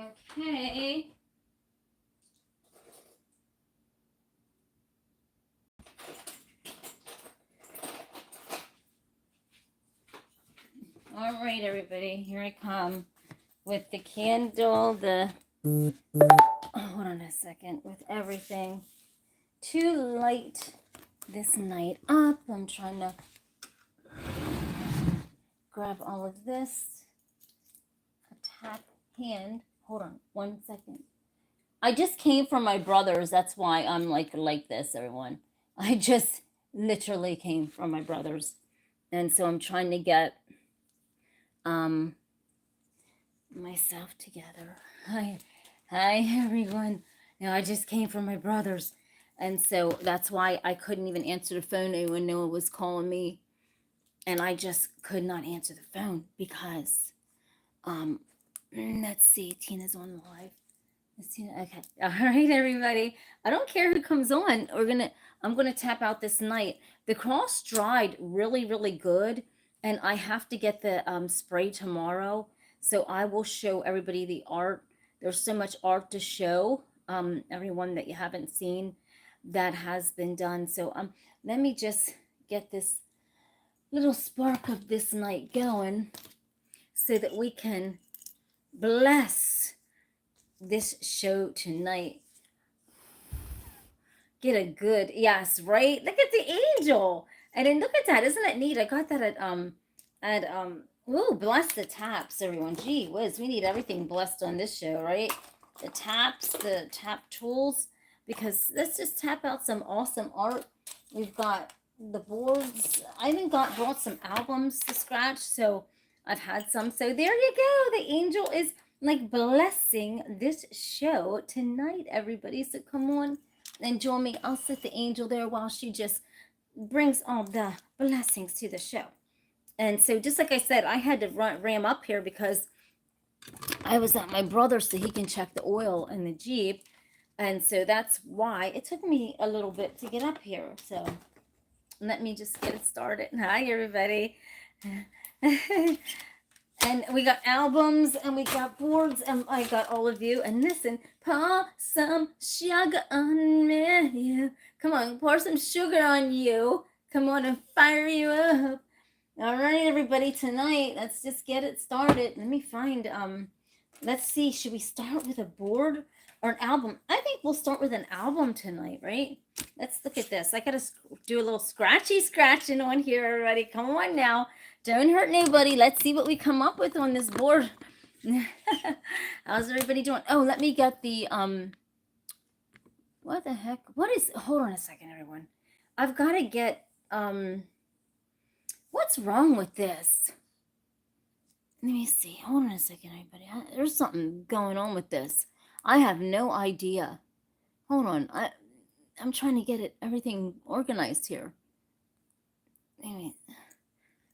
Okay. All right, everybody. Here I come with the candle, hold on a second, with everything to light this night up. I'm trying to grab all of this. A tap hand. Hold on 1 second. I just came from my brother's. That's why I'm like this, everyone. I just literally came from my brother's. And so I'm trying to get myself together. Hi everyone. Now I just came from my brother's. And so that's why I couldn't even answer the phone when Noah was calling me. And I just could not answer the phone because, let's see, Tina's on live. Okay. All right, everybody. I don't care who comes on. I'm gonna tap out this night. The cross dried really, really good, and I have to get the spray tomorrow. So I will show everybody the art. There's so much art to show. Everyone that you haven't seen that has been done. So let me just get this little spark of this night going so that we can bless this show tonight. Get a good, yes, right? Look at the angel. And then look at that. Isn't that neat? I got that ooh, bless the taps, everyone. Gee whiz, we need everything blessed on this show, right? The taps, the tap tools, because let's just tap out some awesome art. We've got the boards. I even brought some albums to scratch, so I've had some. So there you go. The angel is like blessing this show tonight, everybody. So come on and join me. I'll set the angel there while she just brings all the blessings to the show. And so just like I said, I had to ram up here because I was at my brother's so he can check the oil in the Jeep. And so that's why it took me a little bit to get up here. So let me just get it started. Hi, everybody. And we got albums and we got boards and I got all of you. And listen, pour some sugar on me. Come on, pour some sugar on you. Come on and fire you up. All right, everybody, tonight, let's just get it started. Let me find, let's see, should we start with a board or an album? I think we'll start with an album tonight, right? Let's look at this. I got to do a little scratching on here, everybody. Come on now. Don't hurt anybody. Let's see what we come up with on this board. How's everybody doing? Oh, let me get the, what the heck? Hold on a second, everyone. I've got to get, what's wrong with this? Let me see. Hold on a second, everybody. There's something going on with this. I have no idea. Hold on. I'm trying to get everything organized here.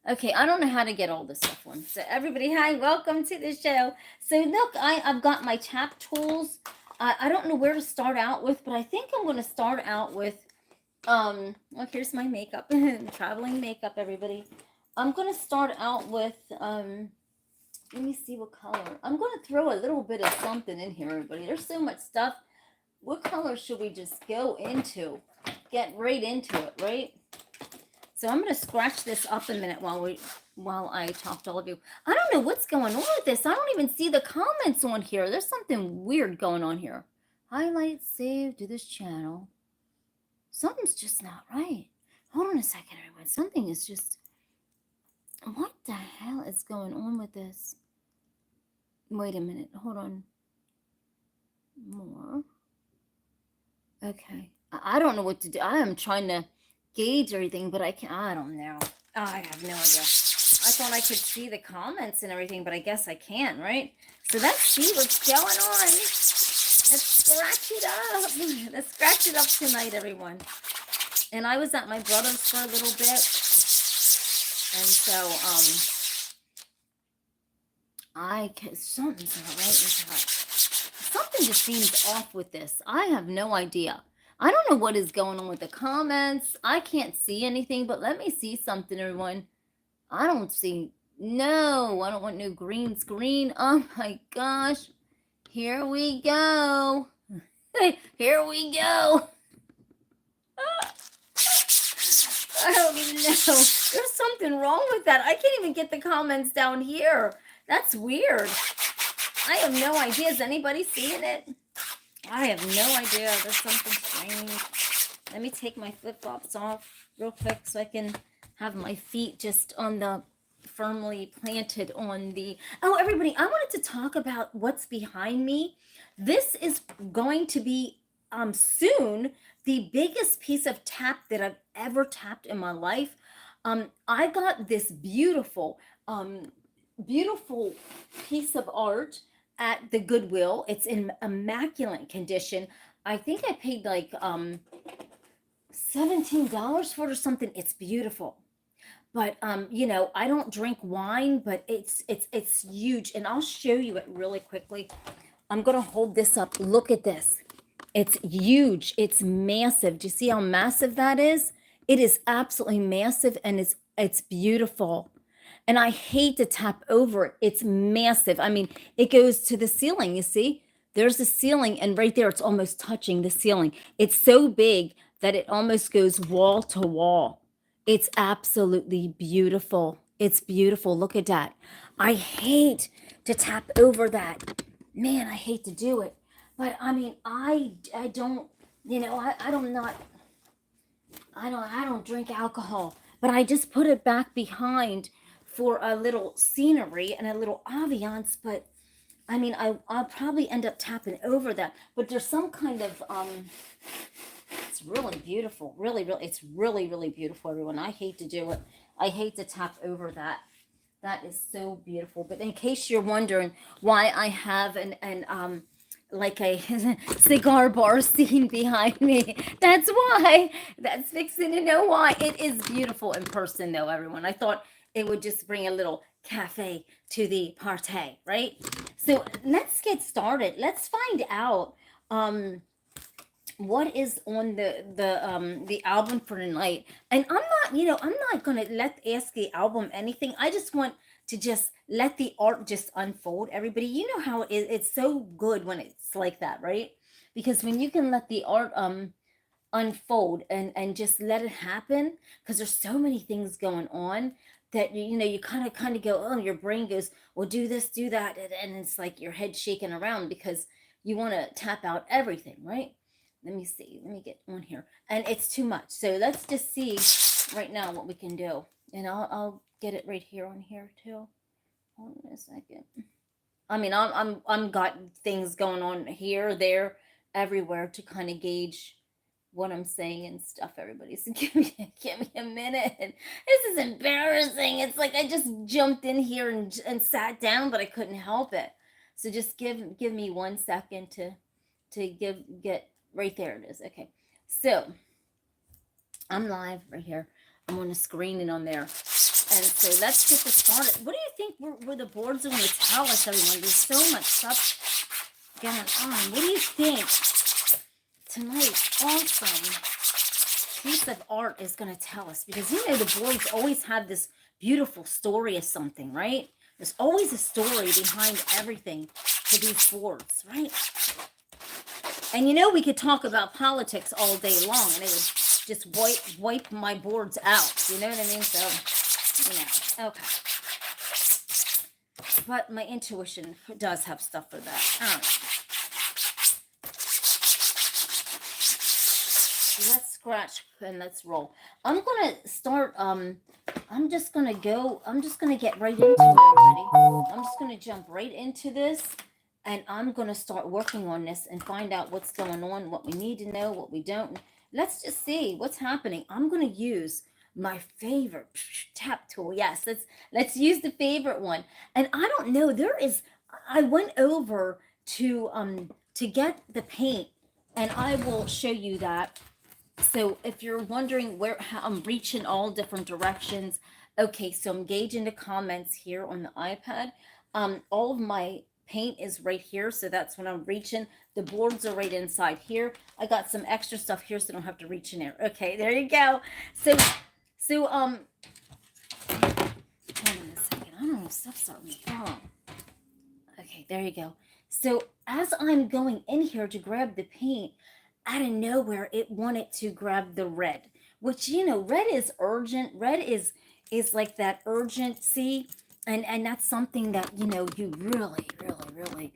Okay, I don't know how to get all this stuff on. So everybody, hi, welcome to the show. So look, I've got my tap tools. I don't know where to start out with, but I think I'm going to start out with, well, here's my makeup, traveling makeup, everybody. I'm going to start out with, let me see what color. I'm going to throw a little bit of something in here, everybody. There's so much stuff. What color should we just go into? Get right into it, right? So I'm going to scratch this up a minute while I talk to all of you. I don't know what's going on with this. I don't even see the comments on here. There's something weird going on here. Highlight, save to this channel. Something's just not right. Hold on a second, everyone. Something is just... What the hell is going on with this? Wait a minute. Hold on. More. Okay. I don't know what to do. I am trying to gauge everything, but I don't know. I have no idea. I thought I could see the comments and everything, but I guess I can't, right? So let's see what's going on. Let's scratch it up. Let's scratch it up tonight, everyone. And I was at my brother's for a little bit. And so, something's not right with that. Something just seems off with this. I have no idea. I don't know what is going on with the comments. I can't see anything, but let me see something, everyone. I don't see, no, I don't want no green screen. Oh my gosh. Here we go. Here we go. I don't even know. There's something wrong with that. I can't even get the comments down here. That's weird. I have no idea. Is anybody seeing it? I have no idea. There's something strange. Let me take my flip-flops off real quick so I can have my feet just on the firmly planted on the... Oh, everybody, I wanted to talk about what's behind me. This is going to be soon the biggest piece of tap that I've ever tapped in my life. I got this beautiful beautiful piece of art at the Goodwill. It's in immaculate condition. I think I paid like $17 for it or something. It's beautiful. But you know, I don't drink wine, but it's huge, and I'll show you it really quickly. I'm gonna hold this up. Look at this. It's huge. It's massive. Do you see how massive that is? It is absolutely massive, and it's beautiful. And I hate to tap over it. It's massive. I mean, it goes to the ceiling, you see? There's the ceiling, and right there, it's almost touching the ceiling. It's so big that it almost goes wall to wall. It's absolutely beautiful. It's beautiful. Look at that. I hate to tap over that. Man, I hate to do it. But I mean, I don't, you know, I don't drink alcohol, but I just put it back behind for a little scenery and a little ambiance. But I mean, I'll probably end up tapping over that, but there's some kind of, it's really beautiful. Really, it's really beautiful, everyone. I hate to do it. I hate to tap over that. That is so beautiful. But in case you're wondering why I have like a cigar bar scene behind me, that's why. That's fixing to know why. It is beautiful in person, though, everyone. I thought it would just bring a little cafe to the party, right? So let's get started. Let's find out what is on the album for tonight. And I'm not gonna ask the album anything. I just want to just let the art just unfold. Everybody, you know how it is. It's so good when it's like that, right? Because when you can let the art unfold and just let it happen, because there's so many things going on that you kind of go, oh, your brain goes, well, do this, do that, and it's like your head shaking around because you want to tap out everything, right? Let me see. Let me get on here. And it's too much. So let's just see right now what we can do. And I'll get it right here on here too. Hold on a second. I mean, I'm got things going on here, there, everywhere to kind of gauge what I'm saying and stuff, everybody. So give me a minute. This is embarrassing. It's like I just jumped in here and sat down, but I couldn't help it. So just give me 1 second to get right there. It is. Okay. So I'm live right here. I'm on the screen and on there. And so let's get this started. What do you think where the boards are going to tell us, everyone? There's so much stuff going on. What do you think? Tonight's awesome piece of art is going to tell us, because the boards always have this beautiful story of something, right? There's always a story behind everything for these boards, right? And we could talk about politics all day long, and it would just wipe my boards out. You know what I mean? So, okay. But my intuition does have stuff for that. All right. Let's scratch and let's roll. I'm gonna start. I'm just gonna get right into it already. I'm just gonna jump right into this, and I'm gonna start working on this and find out what's going on, what we need to know, what we don't. Let's just see what's happening. I'm gonna use my favorite tap tool. Yes, let's use the favorite one. And I don't know. I went over to get the paint, and I will show you that. So if you're wondering how I'm reaching all different directions, okay, so I'm gauging the comments here on the iPad. All of my paint is right here, so that's when I'm reaching. The boards are right inside here. I got some extra stuff here, so I don't have to reach in there. Okay, there you go. So hold on a second. I don't know if stuff's starting to fall. Okay, there you go. So as I'm going in here to grab the paint, out of nowhere, it wanted to grab the red, which, red is urgent. Red is like that urgency. And that's something that, you really, really, really,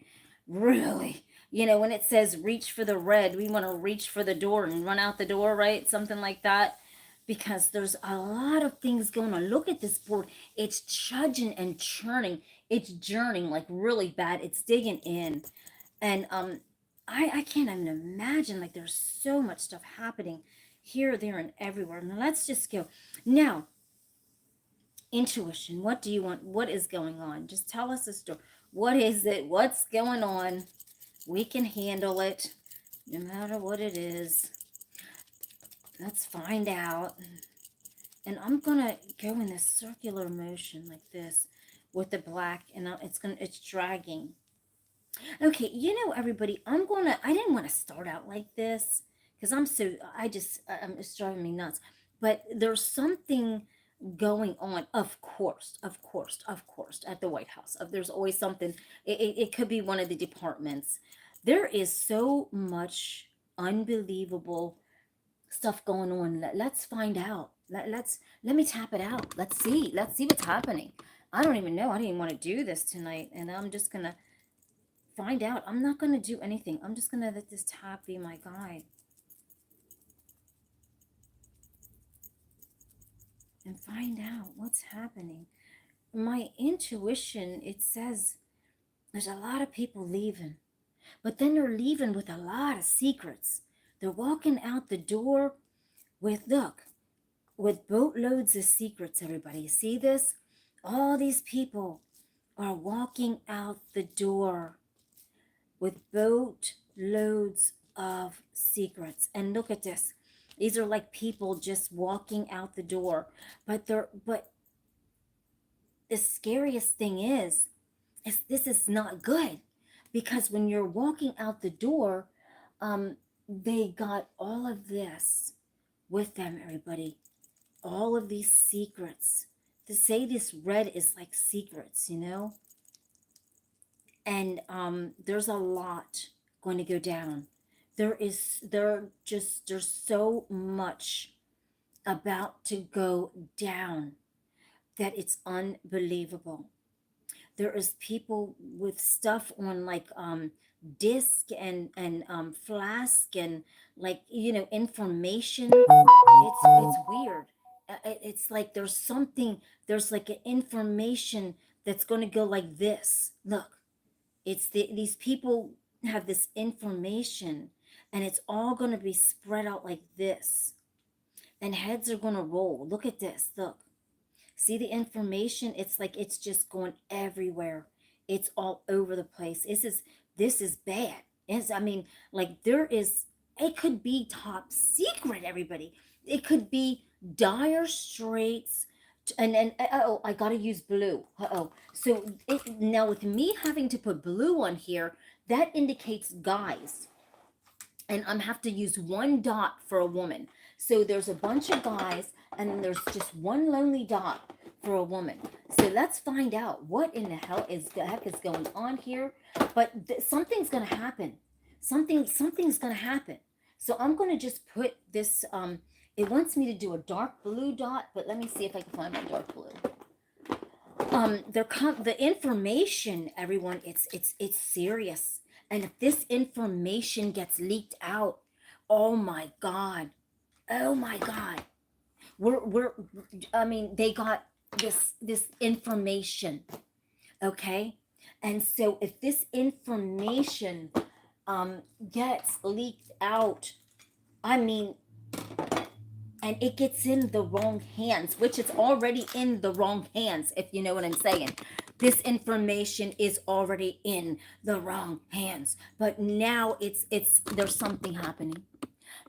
really, when it says reach for the red, we want to reach for the door and run out the door, right? Something like that. Because there's a lot of things going on. Look at this board. It's chudging and churning. It's journeying like really bad. It's digging in. And I can't even imagine, like, there's so much stuff happening here, there, and everywhere. Now let's just go. Now, intuition. What do you want? What is going on? Just tell us a story. What is it? What's going on? We can handle it no matter what it is. Let's find out. And I'm gonna go in this circular motion like this with the black, and it's dragging. Okay, everybody, I didn't want to start out like this because it's driving me nuts. But there's something going on, of course, at the White House. There's always something. It could be one of the departments. There is so much unbelievable stuff going on. Let's find out. Let me tap it out. Let's see what's happening. I don't even know. I didn't even want to do this tonight, and I'm just gonna find out. I'm not gonna do anything. I'm just gonna let this tap be my guide and find out what's happening. My intuition, it says there's a lot of people leaving, but then they're leaving with a lot of secrets. They're walking out the door with boatloads of secrets, everybody. You see this? All these people are walking out the door with boatloads of secrets. And look at this. These are like people just walking out the door. But the scariest thing is this is not good. Because when you're walking out the door, they got all of this with them, everybody. All of these secrets. To say this red is like secrets, and there's a lot going to go down. There's so much about to go down that it's unbelievable. There is people with stuff on like disc and flask and like information. It's weird. It's like there's like an information that's going to go like this. Look, these people have this information, and it's all going to be spread out like this, and heads are going to roll. Look at this. Look, see the information? It's like it's just going everywhere. It's all over the place. This is bad. Like it could be top secret, everybody. It could be dire straits. And I gotta use blue. So now with me having to put blue on here, that indicates guys, and I'm have to use one dot for a woman. So there's a bunch of guys, and then there's just one lonely dot for a woman. So let's find out what in the heck is going on here. But something's gonna happen. Something's gonna happen. So I'm gonna just put this. It wants me to do a dark blue dot, but let me see if I can find my dark blue. The information, everyone, it's serious. And if this information gets leaked out, oh my God. They got this information, okay? And so if this information gets leaked out, and it gets in the wrong hands, which it's already in the wrong hands, if you know what I'm saying. This information is already in the wrong hands. But now there's something happening,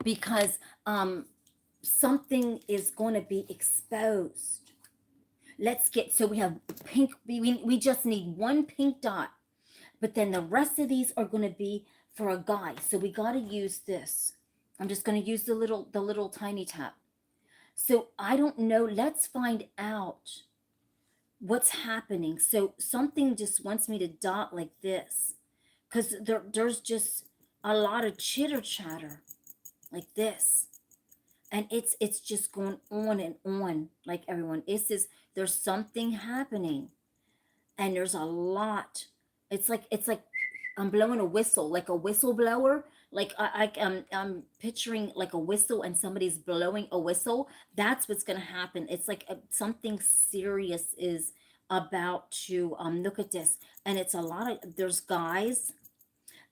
because something is going to be exposed. So we have pink, we just need one pink dot, but then the rest of these are going to be for a guy. So we got to use this. I'm just going to use the little tiny tap. So I don't know. Let's find out what's happening. So something just wants me to dot like this, because there's just a lot of chitter chatter like this, and it's just going on and on. Like, everyone, there's something happening, and there's a lot. It's like I'm blowing a whistle, like a whistleblower. Like, I'm picturing like a whistle, and somebody's blowing a whistle. That's what's gonna happen. It's like something serious is about to look at this, and it's a lot of there's guys,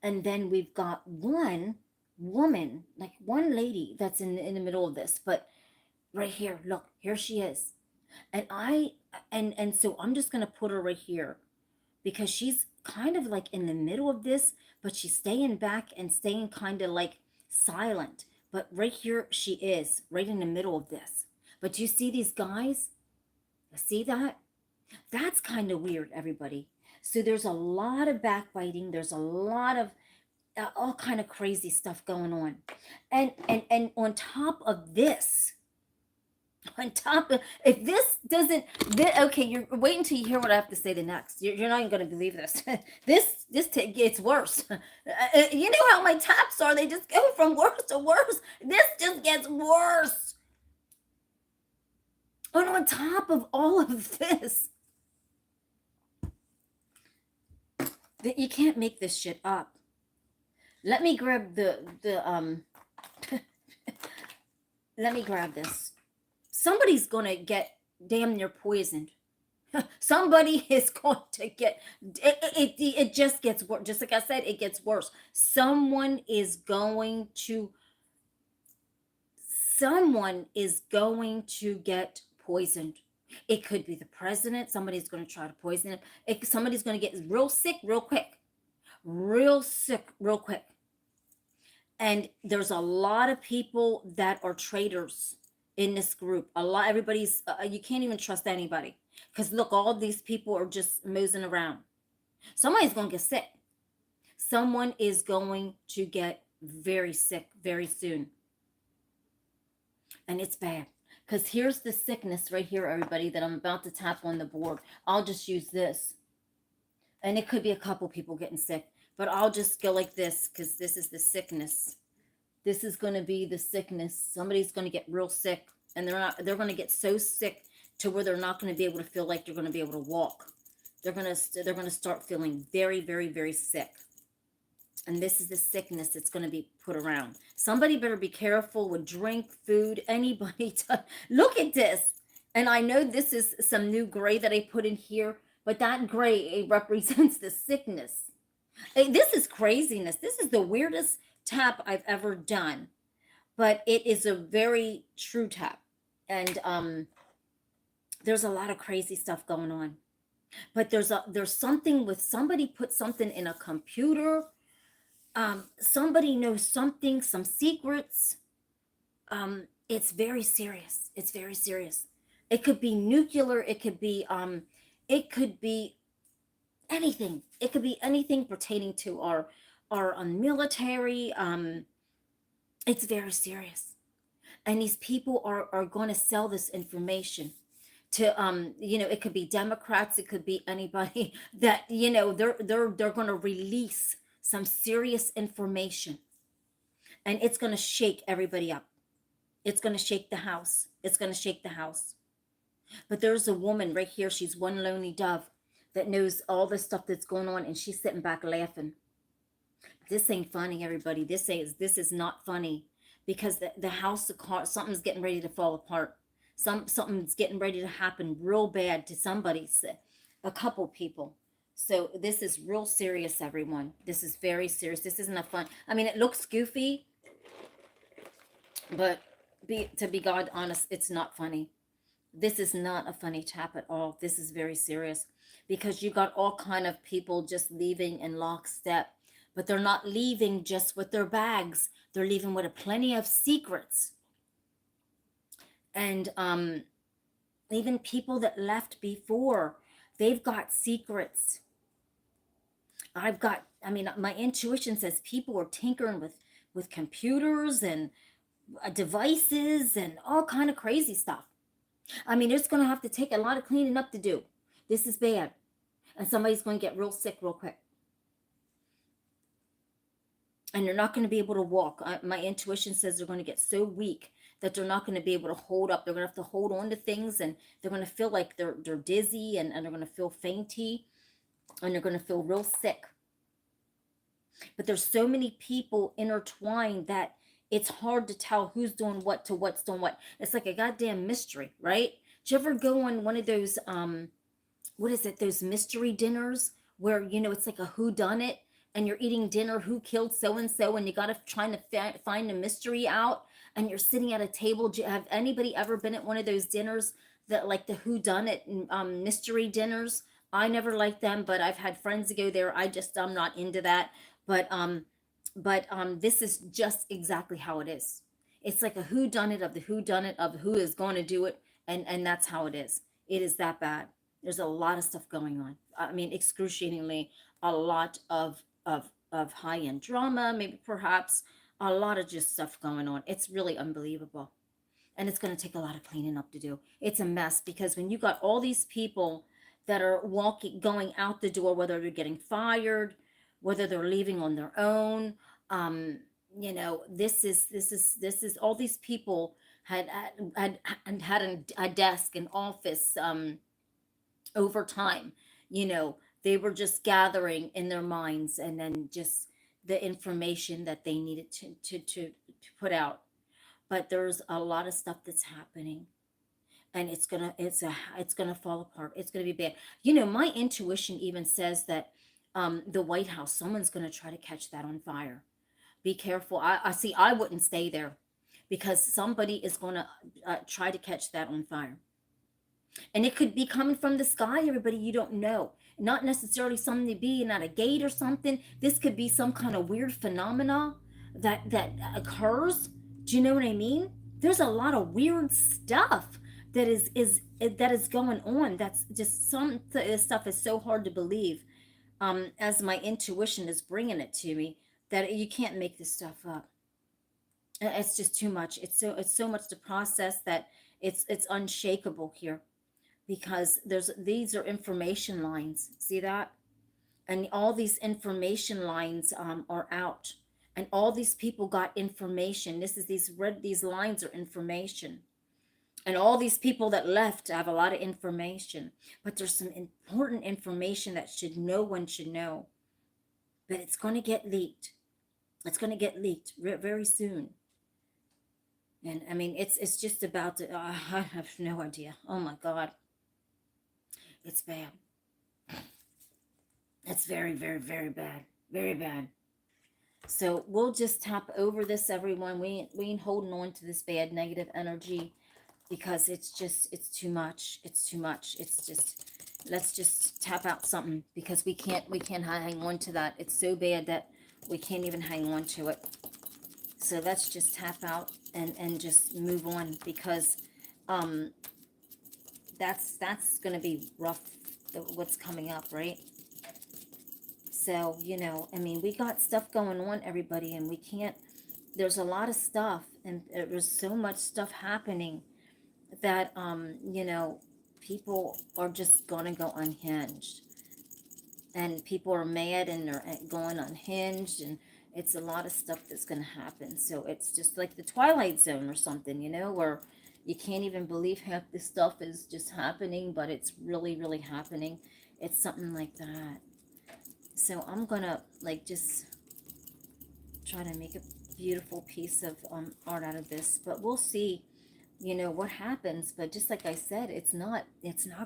and then we've got one woman, like one lady that's in the middle of this. But right here, look, here she is, and so I'm just gonna put her right here, because she's kind of like in the middle of this, but she's staying back and staying kind of like silent. But right here, she is right in the middle of this. But do you see these guys? See that? That's kind of weird, everybody. So there's a lot of backbiting. There's a lot of all kind of crazy stuff going on, and on top of this, on top of, if this doesn't, okay, you're wait until you hear what I have to say the next. You're not even going to believe this. This gets worse. You know how my taps are, they just go from worse to worse. This just gets worse. And on top of all of this, that you can't make this shit up. Let me grab the let me grab this. Somebody's gonna get damn near poisoned. Somebody is going to get it just gets worse. Just like I said, it gets worse. Someone is going to get poisoned. It could be the president. Somebody's going to try to poison him. Somebody's going to get real sick real quick. Real sick real quick. And there's a lot of people that are traitors in this group. Everybody's you can't even trust anybody, because look, all these people are just moseying around. Somebody's going to get sick. Someone is going to get very sick very soon, and it's bad. Because here's the sickness right here, everybody, that I'm about to tap on the board. I'll just use this, and it could be a couple people getting sick, but I'll just go like this, because this is the sickness. This is going to be the sickness. Somebody's going to get real sick, and they're going to get so sick to where they're not going to be able to feel like they're going to be able to walk. They're going to start feeling very, very, very sick. And this is the sickness that's going to be put around. Somebody better be careful with drink, food, anybody. Look at this. And I know this is some new gray that I put in here, but that gray, it represents the sickness. This is craziness. This is the weirdest tap I've ever done, but it is a very true tap. And there's a lot of crazy stuff going on. But there's something with somebody put something in a computer. Somebody knows something, some secrets. It's very serious. It's very serious. It could be nuclear. It could be anything. It could be anything pertaining to our military. It's very serious, and these people are going to sell this information to it could be Democrats, it could be anybody that they're going to release some serious information, and it's going to shake everybody up. It's going to shake the house. It's going to shake the house. But there's a woman right here. She's one lonely dove that knows all the stuff that's going on, and she's sitting back laughing. This ain't funny, everybody. This is not funny, because the house of cards, something's getting ready to fall apart. Something's getting ready to happen real bad to somebody, a couple people. So this is real serious, everyone. This is very serious. This isn't a fun. I mean, it looks goofy, but to be God honest, it's not funny. This is not a funny tap at all. This is very serious, because you got all kind of people just leaving in lockstep, but they're not leaving just with their bags. They're leaving with a plenty of secrets. And even people that left before, they've got secrets. My intuition says people are tinkering with computers and devices and all kind of crazy stuff. I mean, it's going to have to take a lot of cleaning up to do. This is bad. And somebody's going to get real sick real quick. And they're not going to be able to walk. My intuition says they're going to get so weak that they're not going to be able to hold up. They're going to have to hold on to things, and they're going to feel like they're dizzy, and they're going to feel fainty, and they're going to feel real sick. But there's so many people intertwined that it's hard to tell who's doing what to what's doing what. It's like a goddamn mystery, right? Did you ever go on one of those what is it, those mystery dinners where, you know, it's like a who done it, and you're eating dinner, who killed so and so, and you got to trying to find a mystery out, and you're sitting at a table. Have anybody ever been at one of those dinners, that like the who done it mystery dinners? I never liked them, but I've had friends go there. I'm not into that. But this is just exactly how it is. It's like a who done it of the who done it of who is going to do it, and that's how it is. It is that bad. There's a lot of stuff going on. I mean, excruciatingly, a lot of high end drama, maybe perhaps a lot of just stuff going on. It's really unbelievable, and it's going to take a lot of cleaning up to do. It's a mess, because when you got all these people that are going out the door, whether they're getting fired, whether they're leaving on their own, um, you know, this is all these people had a desk, an office, over time, you know, they were just gathering in their minds, and then just the information that they needed to put out. But there's a lot of stuff that's happening, and it's gonna fall apart. It's gonna be bad. You know, my intuition even says that the White House, someone's gonna try to catch that on fire. Be careful. I see. I wouldn't stay there, because somebody is gonna try to catch that on fire. And it could be coming from the sky, everybody. You don't know. Not necessarily something being at a gate or something. This could be some kind of weird phenomena that occurs. Do you know what I mean? There's a lot of weird stuff that is going on. That's just this stuff is so hard to believe. As my intuition is bringing it to me, that you can't make this stuff up. It's just too much. It's so much to process, that it's unshakable here, because these are information lines. See that? And all these information lines are out, and all these people got information. These lines are information, and all these people that left have a lot of information. But there's some important information that no one should know. But it's going to get leaked. It's going to get leaked very soon. And I mean, it's just about to. I have no idea. Oh my God. It's bad. It's very, very, very bad. Very bad. So we'll just tap over this, everyone. We ain't holding on to this bad negative energy, because it's too much. It's too much. It's just, let's just tap out something, because we can't hang on to that. It's so bad that we can't even hang on to it. So let's just tap out and just move on, because that's going to be rough, what's coming up, right? So, you know, I mean, we got stuff going on, everybody, and we can't, there's a lot of stuff, and there's so much stuff happening that, you know, people are just going to go unhinged, and people are mad, and they're going unhinged, and it's a lot of stuff that's going to happen. So it's just like the Twilight Zone or something, you know, where you can't even believe half this stuff is just happening, but it's really, really happening. It's something like that. So I'm going to, like, just try to make a beautiful piece of art out of this. But we'll see, you know, what happens. But just like I said, it's not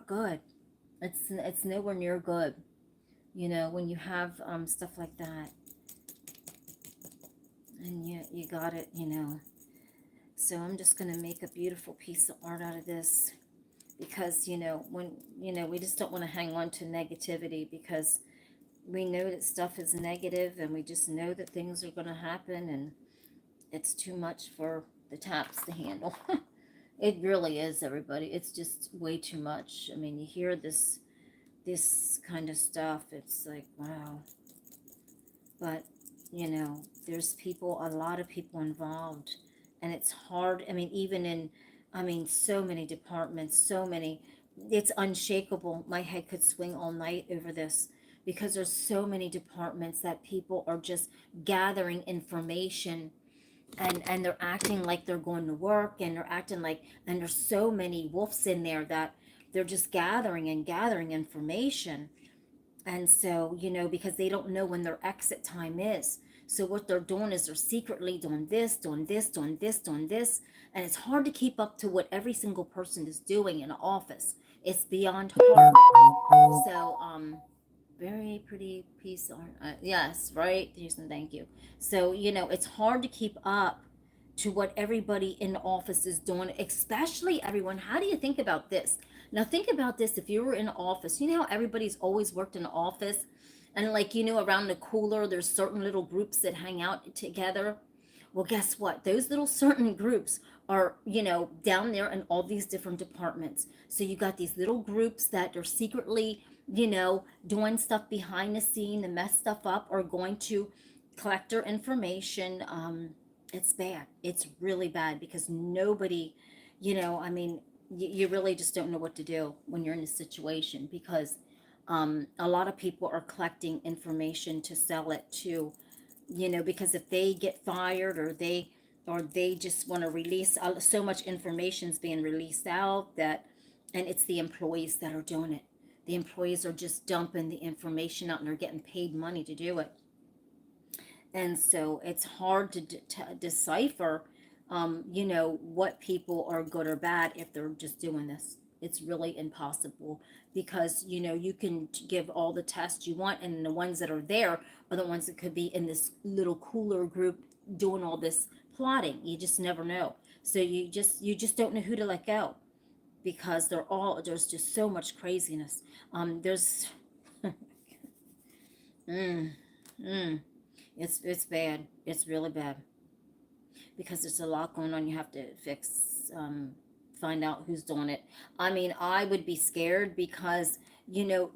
good. It's nowhere near good, you know, when you have stuff like that. And you got it, you know. So I'm just going to make a beautiful piece of art out of this, because, you know, when, you know, we just don't want to hang on to negativity, because we know that stuff is negative, and we just know that things are going to happen, and it's too much for the taps to handle. It really is, everybody. It's just way too much. I mean, you hear this kind of stuff, it's like, wow. But, you know, there's a lot of people involved, and it's hard. I mean, even in, I mean, so many departments, so many, it's unshakable. My head could swing all night over this because there's so many departments that people are just gathering information, and they're acting like they're going to work, and they're acting like, and there's so many wolves in there that they're just gathering and gathering information. And so, because they don't know when their exit time is. So what they're doing is they're secretly doing this, doing this, doing this, doing this. And it's hard to keep up to what every single person is doing in an office. It's beyond hard. So, very pretty piece on, yes, right, Jason, thank you. So, it's hard to keep up to what everybody in the office is doing, especially everyone. How do you think about this? Now think about this. If you were in an office, you know how everybody's always worked in an office, and like, around the cooler there's certain little groups that hang out together. Well, guess what? Those little certain groups are, down there in all these different departments. So you got these little groups that are secretly, doing stuff behind the scene to mess stuff up, or going to collect their information. It's bad. It's really bad because nobody, I mean, you really just don't know what to do when you're in this situation, because a lot of people are collecting information to sell it to, because if they get fired, or they just want to release, so much information is being released out, that, and it's the employees that are doing it. The employees are just dumping the information out, and they're getting paid money to do it. And so it's hard to decipher, what people are good or bad if they're just doing this. It's really impossible, because you can give all the tests you want, and the ones that are there are the ones that could be in this little cooler group doing all this plotting. You just never know. So you just don't know who to let go, because there's just so much craziness. There's mm, mm, it's bad. It's really bad, because there's a lot going on. You have to fix, find out who's doing it. I mean, I would be scared, because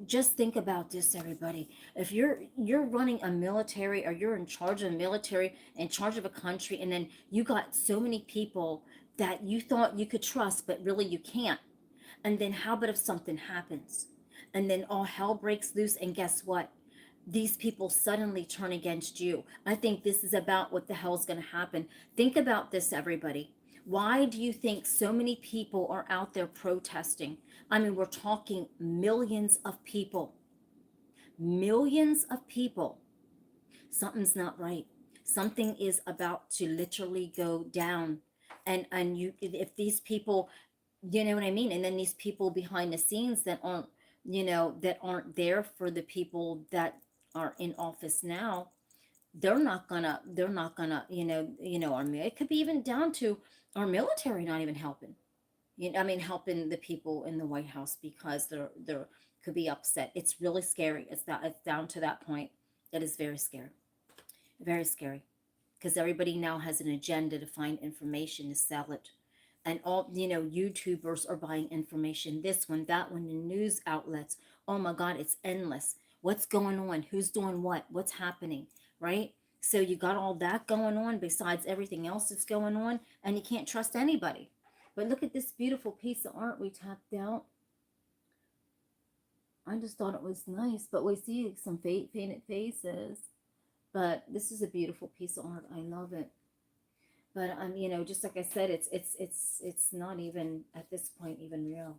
just think about this, everybody. If you're running a military, or you're in charge of a military, in charge of a country, and then you got so many people that you thought you could trust, but really you can't. And then how about if something happens, and then all hell breaks loose, and guess what? These people suddenly turn against you. I think this is about what the hell's going to happen. Think about this, everybody. Why do you think so many people are out there protesting? I mean, we're talking millions of people. Millions of people. Something's not right. Something is about to literally go down. And if these people, you know what I mean? And then these people behind the scenes that aren't there for the people that are in office now, they're not gonna, it could be even down to our military not even helping. I mean, helping the people in the White House, because they're could be upset. It's really scary. It's down to that point. That is very scary. Very scary. Because everybody now has an agenda to find information to sell it. And all, YouTubers are buying information, this one, that one, the news outlets. Oh my God, it's endless. What's going on? Who's doing what? What's happening? Right? So you got all that going on besides everything else that's going on, and you can't trust anybody. But look at this beautiful piece of art we tapped out. I just thought it was nice, but we see some painted faces. But this is a beautiful piece of art. I love it. But just like I said, it's not even at this point even real.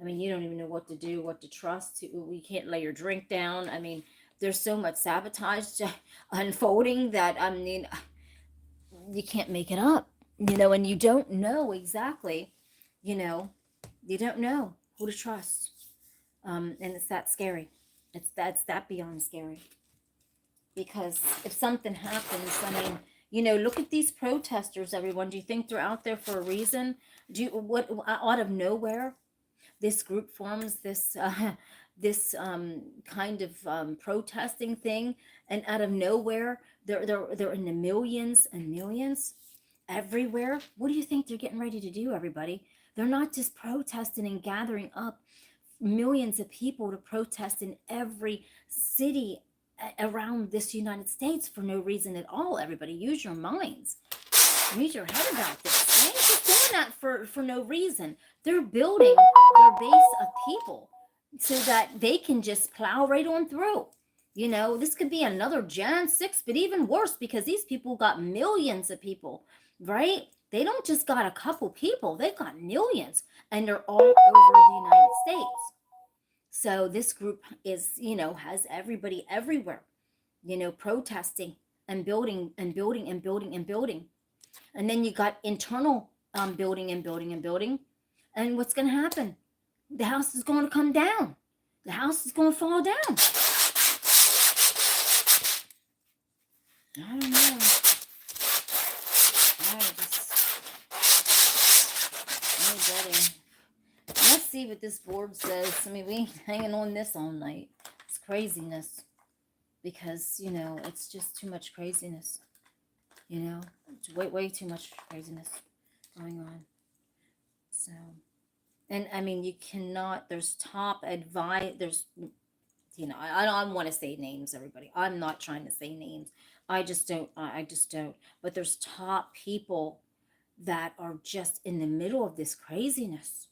I mean, you don't even know what to do, what to trust. You can't lay your drink down. I mean, there's so much sabotage unfolding that, I mean, you can't make it up, and you don't know exactly, you know, you don't know who to trust. And it's that scary. That's that beyond scary. Because if something happens, I mean, look at these protesters, everyone. Do you think they're out there for a reason? What, out of nowhere, this group forms this kind of protesting thing, and out of nowhere, they're in the millions and millions everywhere. What do you think they're getting ready to do, everybody? They're not just protesting and gathering up millions of people to protest in every city around this United States for no reason at all. Everybody, use your minds. Use your head about this. ain't just doing that for no reason. They're building their base of people so that they can just plow right on through. You know, this could be another Jan 6, but even worse because these people got millions of people, right? They don't just got a couple people, they've got millions, and they're all over the United States. So this group is, you know, has everybody everywhere, you know, protesting and building and building and building and building. And then you got internal building and building and building. And what's going to happen? The house is going to come down. The house is going to fall down. I don't know. Let's see what this board says. I mean, we ain't hanging on this all night. It's craziness. Because, you know, it's just too much craziness. You know, it's way too much craziness going on. So, and I mean, you cannot, there's top advice, there's, you know, I don't want to say names, everybody. I'm not trying to say names. I just don't. But there's top people that are just in the middle of this craziness.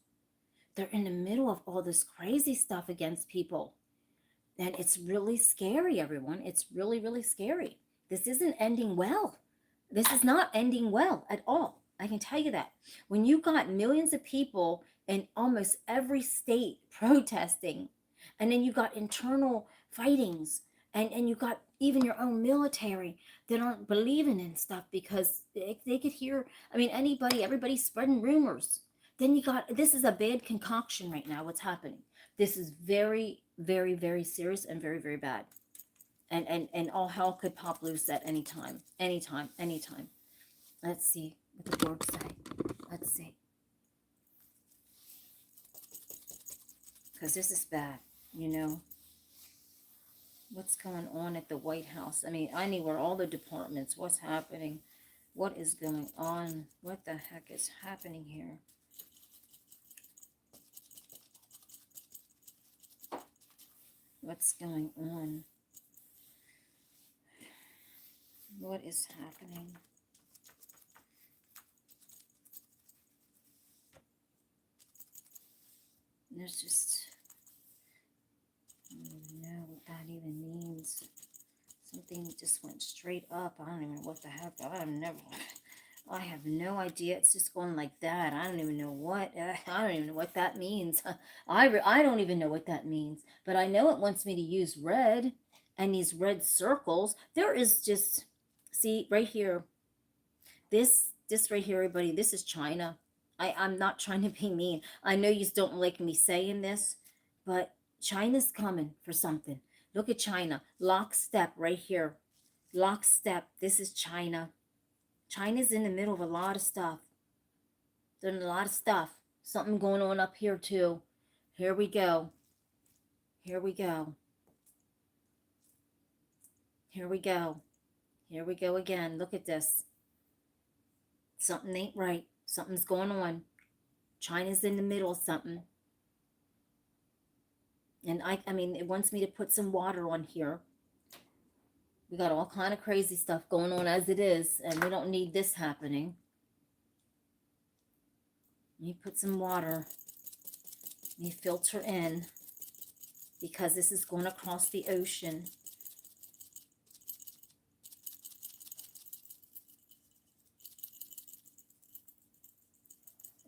They're in the middle of all this crazy stuff against people. And it's really scary, everyone. It's really, really scary. This isn't ending well. This is not ending well at all. I can tell you that. When you got millions of people in almost every state protesting, and then you got internal fightings, and you got even your own military that aren't believing in stuff because they could hear, I mean, everybody's spreading rumors. Then you got, this is a bad concoction right now, what's happening. This is very, very, very serious and very, very bad. And all hell could pop loose at any time. Anytime. Let's see what the board say. Let's see. Because this is bad, you know. What's going on at the White House? I mean, anywhere, all the departments, what's happening? What is going on? What the heck is happening here? What's going on? What is happening? There's just, I don't even know what that even means. Something just went straight up. I don't even know what the heck. I have no idea. It's just going like that. I don't even know what. I don't even know what that means. I don't even know what that means. But I know it wants me to use red and these red circles. There is just, see right here. This right here, everybody. This is China. I'm not trying to be mean. I know you don't like me saying this, but China's coming for something. Look at China. Lockstep right here. Lockstep. This is China. China's in the middle of a lot of stuff. There's a lot of stuff. Something going on up here too. Here we go. Here we go. Here we go. Here we go again. Look at this. Something ain't right. Something's going on. China's in the middle of something. And I mean, it wants me to put some water on here. We got all kind of crazy stuff going on as it is, and we don't need this happening. You put some water. You filter in, because this is going across the ocean.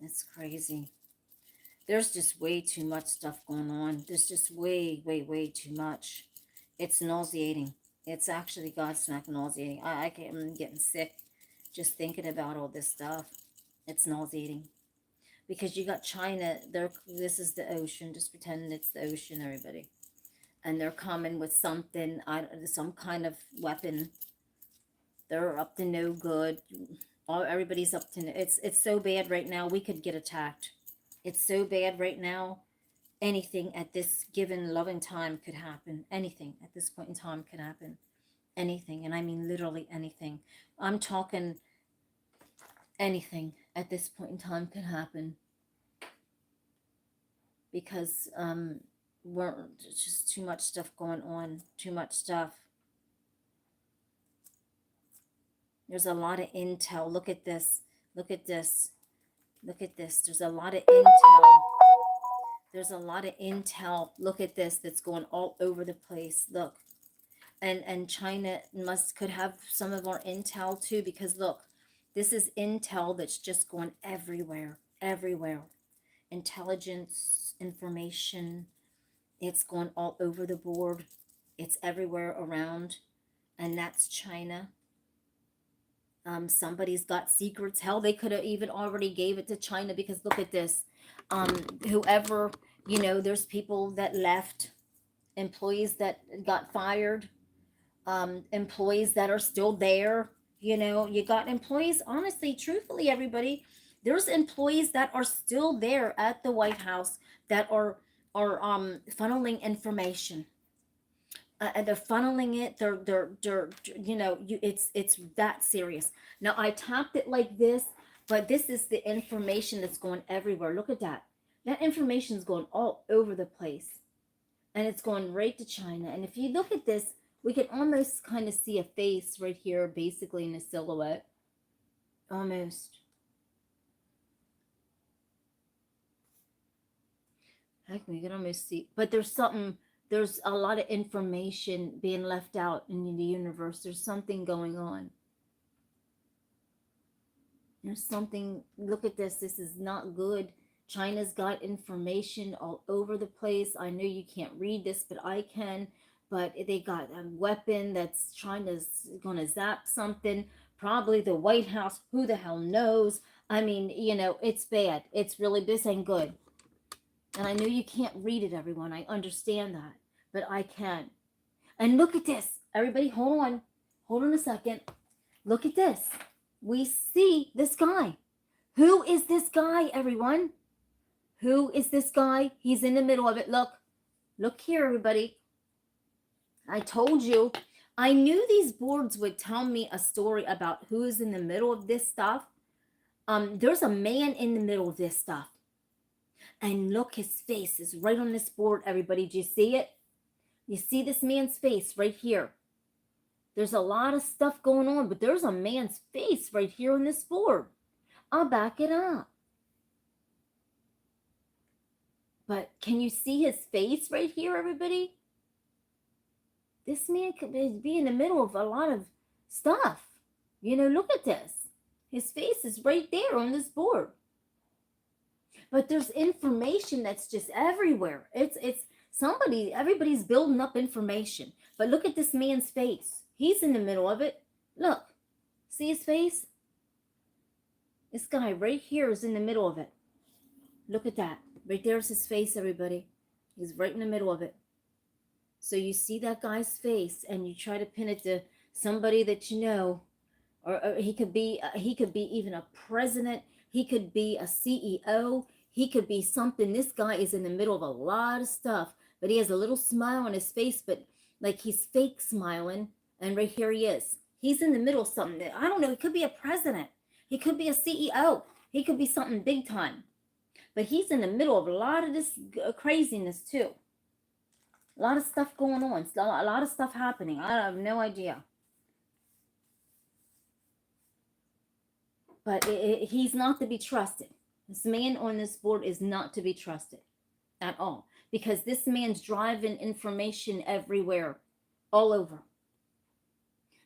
It's crazy. There's just way too much stuff going on. There's just way too much. It's nauseating. It's actually Godsmack nauseating. I'm getting sick just thinking about all this stuff. It's nauseating. Because you got China, this is the ocean. Just pretend it's the ocean, everybody. And they're coming with something, some kind of weapon. They're up to no good. Everybody's up to no. It's so bad right now, we could get attacked. It's so bad right now. Anything at this given loving time could happen. Anything at this point in time could happen. Anything. And I mean literally anything. I'm talking anything at this point in time could happen. Because we're just too much stuff going on. Too much stuff. There's a lot of intel. Look at this. Look at this. Look at this. There's a lot of intel. There's a lot of intel. Look at this. That's going all over the place. Look. And China could have some of our intel too, because look, this is intel that's just going everywhere. Everywhere. Intelligence, information. It's going all over the board. It's everywhere around. And that's China. Somebody's got secrets. Hell, they could have even already gave it to China, because look at this. Whoever, there's people that left, employees that got fired, employees that are still there. You got employees, honestly, truthfully, everybody, there's employees that are still there at the White House that are funneling information. And they're funneling it. They're it's that serious. Now I tapped it like this, but this is the information that's going everywhere. Look at that. That information is going all over the place, and it's going right to China. And if you look at this, we can almost kind of see a face right here, basically in a silhouette, almost. Heck, we can almost see, but there's a lot of information being left out in the universe. There's something going on. There's something. Look at this. This is not good. China's got information all over the place. I know you can't read this, but I can. But they got a weapon that's going to zap something. Probably the White House. Who the hell knows? I mean, it's bad. It's really, this ain't good. And I know you can't read it, everyone. I understand that. But I can. And look at this. Everybody, hold on. Hold on a second. Look at this. We see this guy. Who is this guy, everyone? Who is this guy? He's in the middle of it. Look. Look here, everybody. I told you. I knew these boards would tell me a story about who is in the middle of this stuff. There's a man in the middle of this stuff. And look, his face is right on this board, everybody. Do you see it? You see this man's face right here. There's a lot of stuff going on, but there's a man's face right here on this board. I'll back it up. But can you see his face right here, everybody? This man could be in the middle of a lot of stuff. Look at this. His face is right there on this board. But there's information that's just everywhere. Everybody's building up information. But look at this man's face. He's in the middle of it. Look. See his face? This guy right here is in the middle of it. Look at that. Right there's his face, everybody. He's right in the middle of it. So you see that guy's face, and you try to pin it to somebody that you know. Or he could be even a president. He could be a CEO. He could be something. This guy is in the middle of a lot of stuff, but he has a little smile on his face, but like he's fake smiling. And right here he is. He's in the middle of something. I don't know. He could be a president. He could be a CEO. He could be something big time. But he's in the middle of a lot of this craziness too. A lot of stuff going on. A lot of stuff happening. I have no idea. But he's not to be trusted. This man on this board is not to be trusted at all, because this man's driving information everywhere, all over.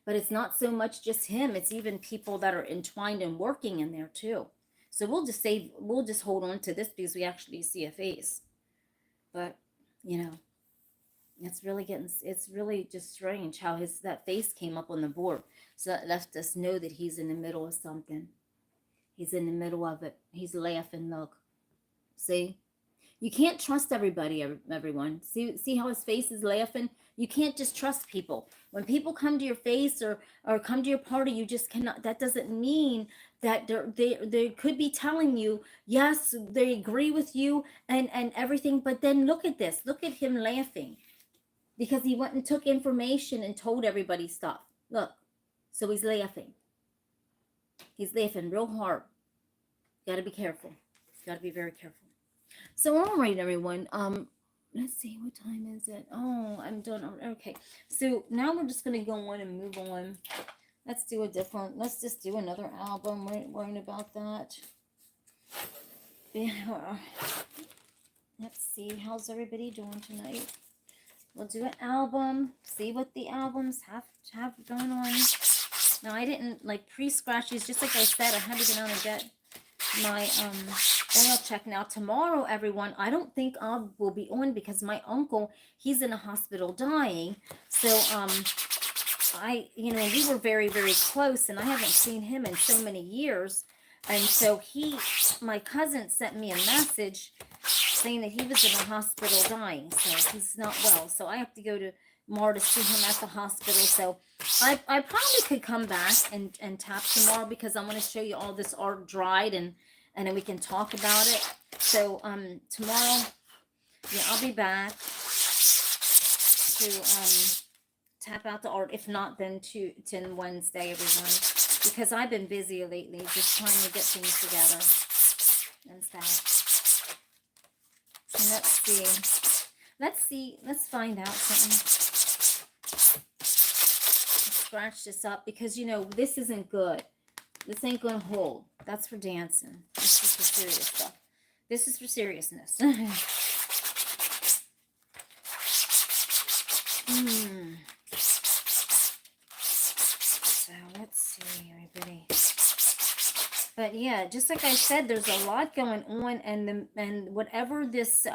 But it's not so much just him. It's even people that are entwined and working in there too. So we'll just hold on to this because we actually see a face. But, it's really just strange how that face came up on the board. So that left us know that he's in the middle of something. He's in the middle of it. He's laughing. Look. See? You can't trust everybody, everyone. See how his face is laughing? You can't just trust people. When people come to your face or come to your party, you just cannot. That doesn't mean that they could be telling you, yes, they agree with you and everything. But then look at this. Look at him laughing. Because he went and took information and told everybody stuff. Look. So he's laughing. He's laughing real hard. Got to be careful. Got to be very careful. So, all right, everyone. Let's see, what time is it? Oh, I'm done. Okay. So now we're just going to go on and move on. Let's do a different, let's just do another album. We ain't worrying about that. Yeah. Let's see, how's everybody doing tonight? We'll do an album, see what the albums have going on. Now, I didn't, like, pre-scratch these. Just like I said, I had to get on and get my oil check. Now, tomorrow, everyone, I don't think I will be on because my uncle, he's in a hospital dying. So, you know, we were very, very close, and I haven't seen him in so many years. And so my cousin sent me a message saying that he was in a hospital dying. So he's not well. So I have to go to tomorrow to see him at the hospital. So I probably could come back and tap tomorrow because I want to show you all this art dried and then we can talk about it. So tomorrow, yeah, I'll be back to tap out the art. If not, then to Wednesday, everyone, because I've been busy lately just trying to get things together and stuff. So let's find out something. Let's scratch this up because, you know, this isn't good. This ain't gonna hold. That's for dancing. This is for serious stuff. This is for seriousness. So let's see, everybody. But yeah, just like I said, there's a lot going on, and whatever this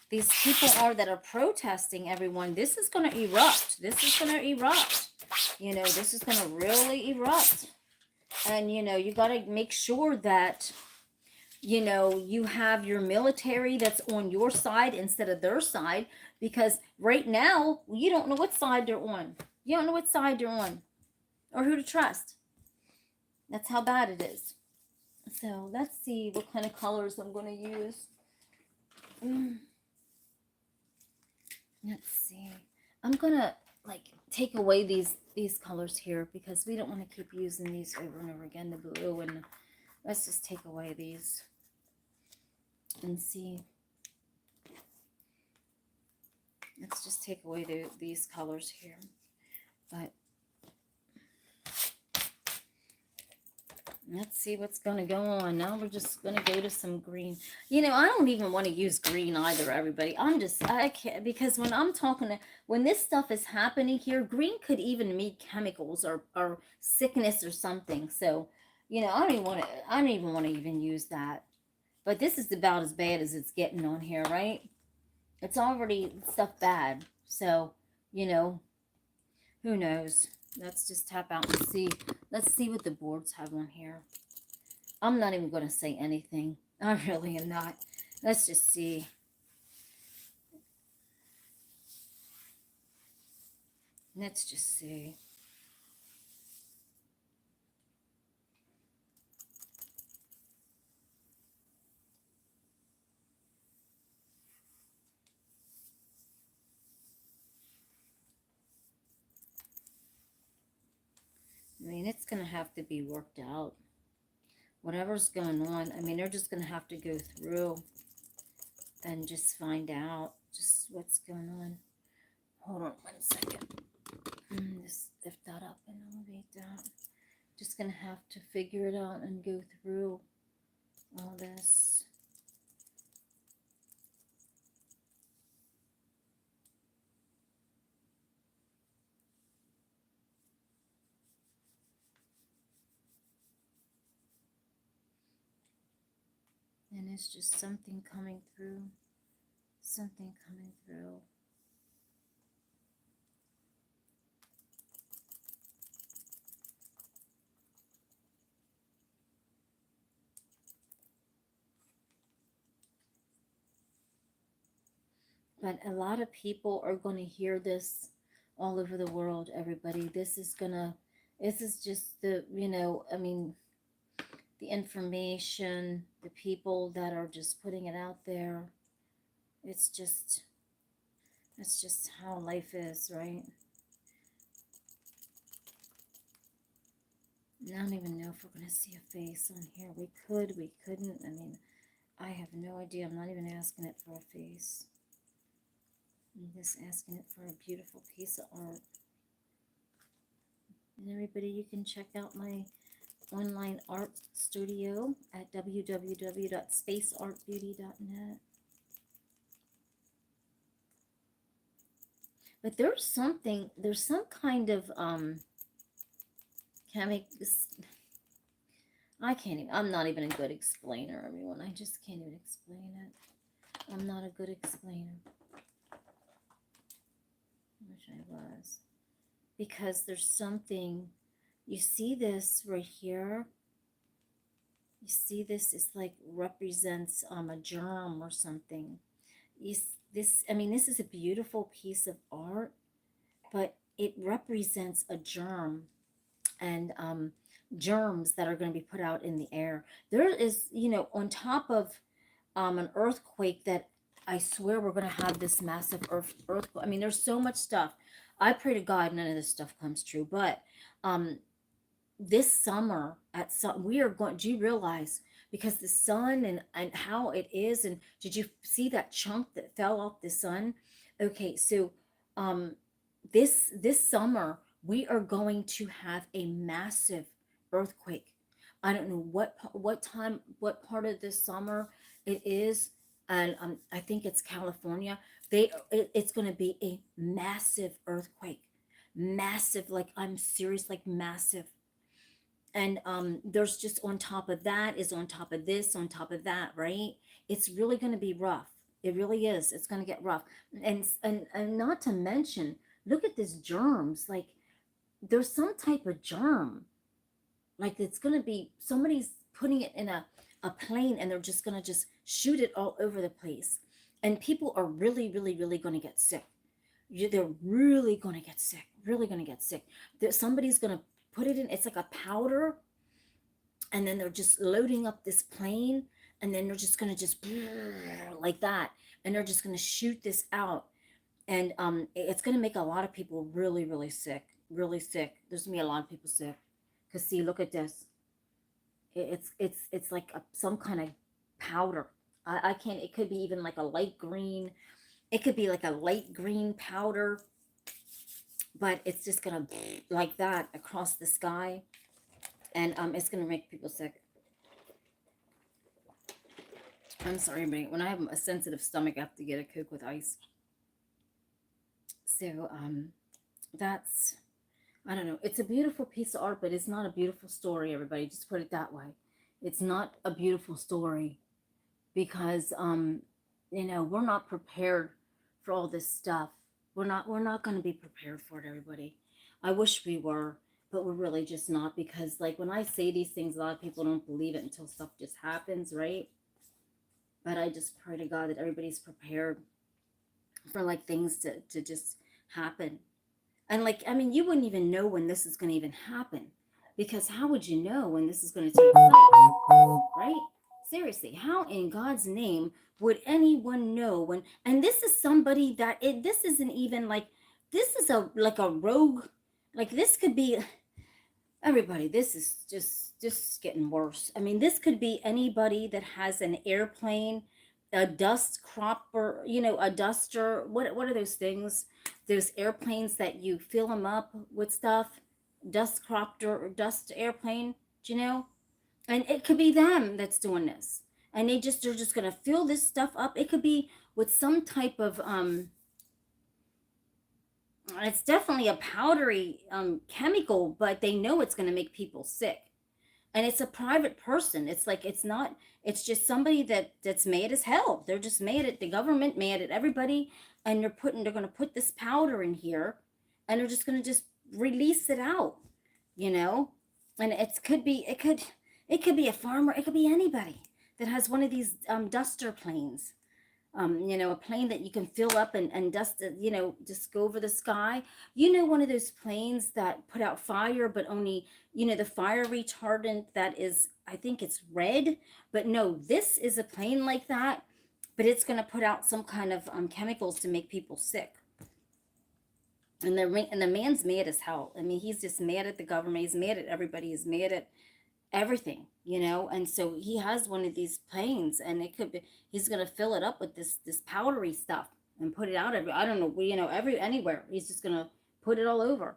these people are that are protesting, everyone, this is going to erupt. This is going to erupt. You know, this is going to really erupt. And, you know, you got to make sure that, you know, you have your military that's on your side instead of their side, because right now, you don't know what side they're on. You don't know what side they're on or who to trust. That's how bad it is. So let's see what kind of colors I'm going to use. Let's see. I'm going to, like, take away these colors here because we don't want to keep using these over and over again, the blue, and let's just take away these and see. Let's just take away these colors here. But let's see what's going to go on. Now we're just going to go to some green. You know, I don't even want to use green either, everybody. I can't, because when I'm talking, when this stuff is happening here, green could even mean chemicals or sickness or something. So, you know, I don't even want to even use that. But this is about as bad as it's getting on here, right? It's already stuff bad. So, you know, who knows? Let's just tap out and see. Let's see what the boards have on here. I'm not even going to say anything. I really am not. Let's just see. Let's just see. I mean, it's going to have to be worked out. Whatever's going on, I mean, they're just going to have to go through and just find out just what's going on. Hold on 1 second. Just lift that up and elevate that. Just going to have to figure it out and go through all this. And it's just something coming through. Something coming through. But a lot of people are going to hear this all over the world, everybody. This is just the, you know, I mean, the information, the people that are just putting it out there. It's just how life is, right? I don't even know if we're going to see a face on here. We could, we couldn't. I mean, I have no idea. I'm not even asking it for a face. I'm just asking it for a beautiful piece of art. And everybody, you can check out my online art studio at www.spaceartbeauty.net. But there's some kind of chemic. I can't even. I'm not even a good explainer, everyone. I just can't even explain it. I'm not a good explainer. I wish I was. Because there's something. You see this right here. You see this is like represents a germ or something. I mean, this is a beautiful piece of art, but it represents a germ and germs that are going to be put out in the air. There is, on top of an earthquake that I swear we're going to have this massive earthquake. I mean, there's so much stuff. I pray to God none of this stuff comes true, but this summer we are going, do you realize, because the sun and how it is, and did you see that chunk that fell off the sun? Okay, so this summer we are going to have a massive earthquake. I don't know what time, what part of the summer it is, and I think it's California. It's going to be a massive earthquake, massive, like, I'm serious, like massive. And there's just on top of that is on top of this, on top of that, right? It's really going to be rough. It really is. It's going to get rough. And not to mention, look at this germs. Like, there's some type of germ. Like, it's going to be, somebody's putting it in a plane, and they're just going to just shoot it all over the place. And people are really, really, really going to get sick. They're really going to get sick. Really going to get sick. Somebody's going to put it in, it's like a powder, and then they're just loading up this plane, and then they're just going to just like that, and they're just going to shoot this out, and it's going to make a lot of people really, really sick, really sick. There's going to be a lot of people sick, because see, look at this. It's like some kind of powder. I can't, it could be even like a light green, it could be like a light green powder, but it's just gonna like that across the sky, and it's gonna make people sick. I'm sorry, but when I have a sensitive stomach, I have to get a Coke with ice. So that's, I don't know. It's a beautiful piece of art, but it's not a beautiful story. Everybody, just put it that way. It's not a beautiful story, because we're not prepared for all this stuff. We're not going to be prepared for it, everybody. I wish we were, but we're really just not, because like when I say these things, a lot of people don't believe it until stuff just happens, right? But I just pray to God that everybody's prepared for like things to just happen. And like, I mean, you wouldn't even know when this is going to even happen, because how would you know when this is going to take place, right? Seriously, how in God's name would anyone know when? And this is somebody that this isn't even like, this is like a rogue, like this could be, everybody, this is just getting worse. I mean, this could be anybody that has an airplane, a dust cropper, a duster. What are those things? Those airplanes that you fill them up with stuff, dust cropper or dust airplane, do you know? And it could be them that's doing this, and they're just gonna fill this stuff up. It could be with some type of it's definitely a powdery chemical, but they know it's gonna make people sick. And it's a private person. It's like, it's not, it's just somebody that's mad as hell. They're just mad at the government, mad at everybody, and they're gonna put this powder in here, and they're just gonna just release it out, and it could be a farmer, it could be anybody that has one of these duster planes, a plane that you can fill up and dust it, just go over the sky. One of those planes that put out fire, but only, the fire retardant that is, I think it's red, but no, this is a plane like that, but it's going to put out some kind of chemicals to make people sick. And the man's mad as hell. I mean, he's just mad at the government. He's mad at everybody. He's mad at everything, and so he has one of these planes, and it could be, he's going to fill it up with this powdery stuff and put it out I don't know, anywhere. He's just going to put it all over.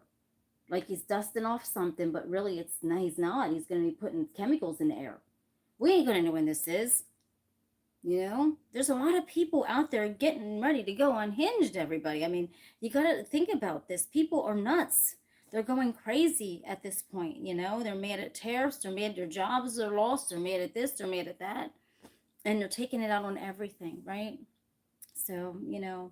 like he's dusting off something, but really it's no, he's not. He's going to be putting chemicals in the air. We ain't going to know when this is. You know, there's a lot of people out there getting ready to go unhinged, everybody. I mean, you got to think about this. People are nuts. They're going crazy at this point, you know. They're mad at tariffs. They're mad their jobs are lost. They're mad at this. They're mad at that. And they're taking it out on everything, right? So, you know,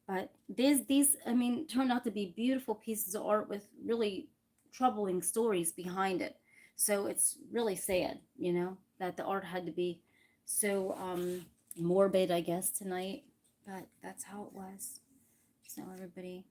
but these, I mean, turned out to be beautiful pieces of art with really troubling stories behind it. So it's really sad, you know, that the art had to be so morbid, I guess, tonight. But that's how it was. So everybody,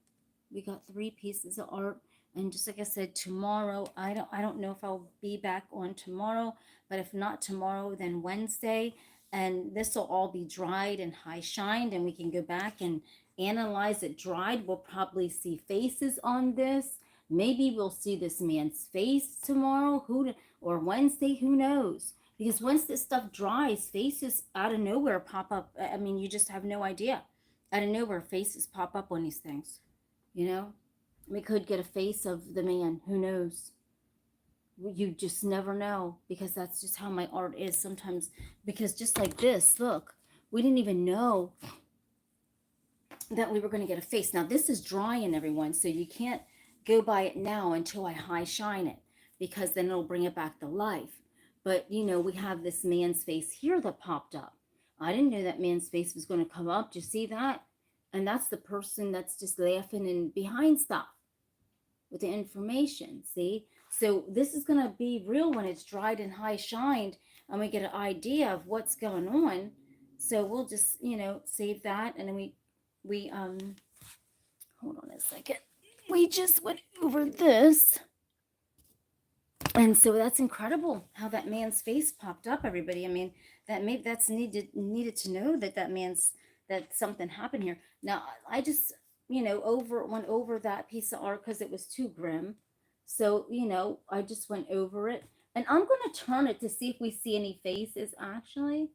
we got 3 pieces of art. And just like I said, tomorrow, I don't know if I'll be back on tomorrow, but if not tomorrow, then Wednesday. And this will all be dried and high shined, and we can go back and analyze it dried. We'll probably see faces on this. Maybe we'll see this man's face tomorrow, or Wednesday, who knows? Because once this stuff dries, faces out of nowhere pop up. I mean, you just have no idea. Out of nowhere, faces pop up on these things. You know, we could get a face of the man. Who knows? You just never know, because that's just how my art is sometimes. Because just like this, look, we didn't even know that we were going to get a face. Now this is drying, everyone, so you can't go by it now until I high shine it, because then it'll bring it back to life. But you know, we have this man's face here that popped up. I didn't know that man's face was going to come up. Do you see that? And that's the person that's just laughing and behind stuff with the information. See? So this is going to be real when it's dried and high shined, and we get an idea of what's going on. So we'll just, you know, save that. And then we hold on a second. We just went over this. And so that's incredible how that man's face popped up, everybody. I mean, that's needed to know that something happened here. Now, I just, you know, went over that piece of art because it was too grim. So, you know, I just went over it. And I'm going to turn it to see if we see any faces, actually.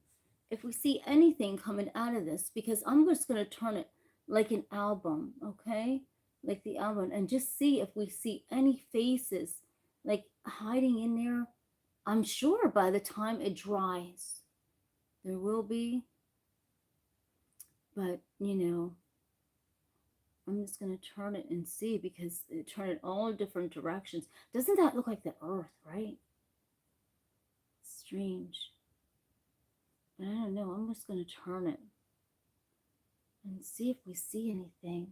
If we see anything coming out of this, because I'm just going to turn it like an album, okay? Like the album, and just see if we see any faces like hiding in there. I'm sure by the time it dries, there will be. But, you know, I'm just going to turn it and see, because it turn it all different directions. Doesn't that look like the earth, right? Strange. But I don't know. I'm just going to turn it and see if we see anything.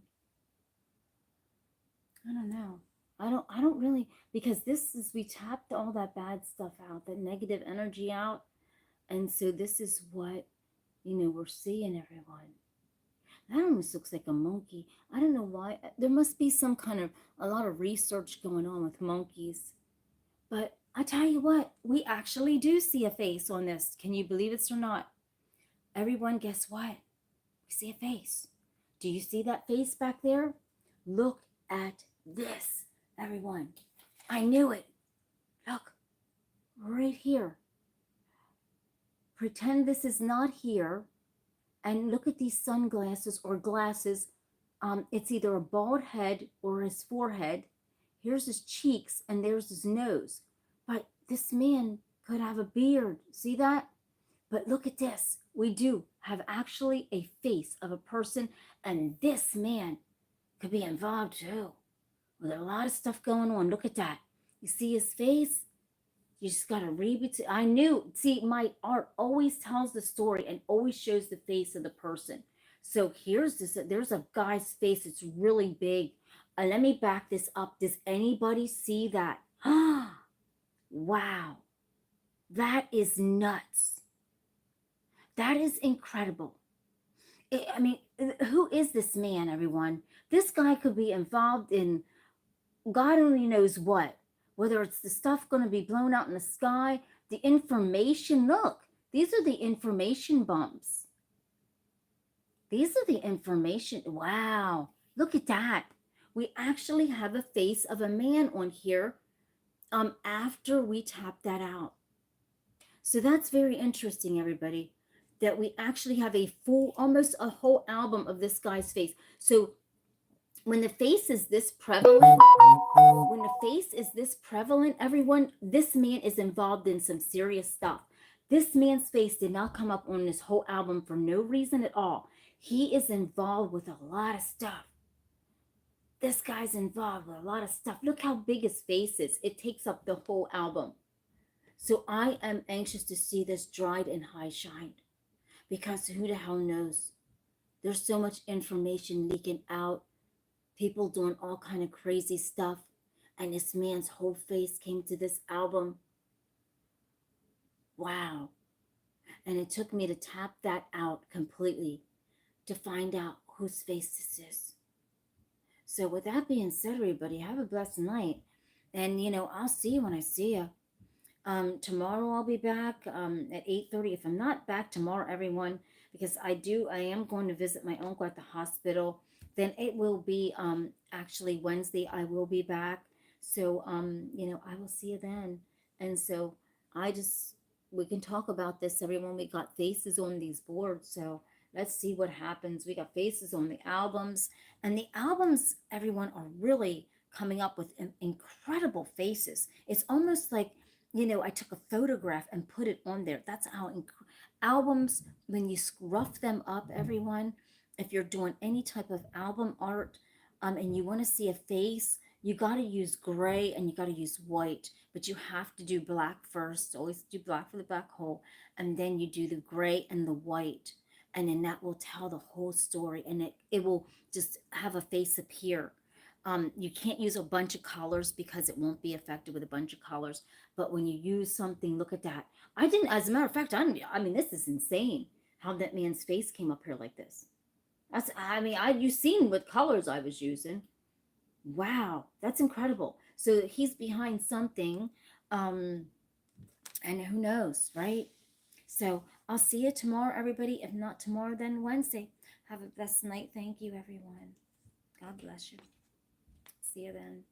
I don't know. I don't really, because this is, we tapped all that bad stuff out, that negative energy out. And so this is what, you know, we're seeing, everyone. That almost looks like a monkey. I don't know why. There must be a lot of research going on with monkeys. But I tell you what, we actually do see a face on this. Can you believe it or not? Everyone, guess what? We see a face. Do you see that face back there? Look at this, everyone. I knew it. Look, right here. Pretend this is not here. And look at these sunglasses or glasses. It's either a bald head or his forehead. Here's his cheeks, and there's his nose. But this man could have a beard. See that? But look at this. We do have actually a face of a person, and this man could be involved too. Well, there's a lot of stuff going on. Look at that. You see his face? You just got to read it. I knew. See, my art always tells the story and always shows the face of the person. So here's this. There's a guy's face. It's really big. Let me back this up. Does anybody see that? Wow. That is nuts. That is incredible. I mean, who is this man, everyone? This guy could be involved in God only knows what. Whether it's the stuff going to be blown out in the sky, the information. Look, these are the information bumps. These are the information. Wow. Look at that. We actually have a face of a man on here after we tap that out. So that's very interesting, everybody, that we actually have a full, almost a whole album of this guy's face. So when the face is this prevalent, when when a face is this prevalent, everyone, this man is involved in some serious stuff. This man's face did not come up on this whole album for no reason at all. He is involved with a lot of stuff. This guy's involved with a lot of stuff. Look how big his face is. It takes up the whole album. So I am anxious to see this dried and high shined, because who the hell knows? There's so much information leaking out, people doing all kind of crazy stuff, and this man's whole face came to this album. Wow. And it took me to tap that out completely to find out whose face this is. So with that being said, everybody, have a blessed night. And, I'll see you when I see you. Tomorrow I'll be back at 8:30. If I'm not back tomorrow, everyone, because I am going to visit my uncle at the hospital, then it will be actually Wednesday. I will be back. So, I will see you then. And so we can talk about this, everyone. We got faces on these boards. So let's see what happens. We got faces on the albums, and the albums, everyone, are really coming up with incredible faces. It's almost like, I took a photograph and put it on there. That's how albums, when you rough them up, everyone, if you're doing any type of album art, and you want to see a face, you got to use gray and you got to use white, but you have to do black first. Always do black for the black hole, and then you do the gray and the white, and then that will tell the whole story, and it will just have a face appear. You can't use a bunch of colors because it won't be effective with a bunch of colors. But when you use something, look at that. As a matter of fact, this is insane how that man's face came up here like this. You've seen what colors I was using. Wow, that's incredible. So he's behind something, and who knows, right? So I'll see you tomorrow, everybody. If not tomorrow, then Wednesday. Have a blessed night. Thank you, everyone. God bless you. See you then.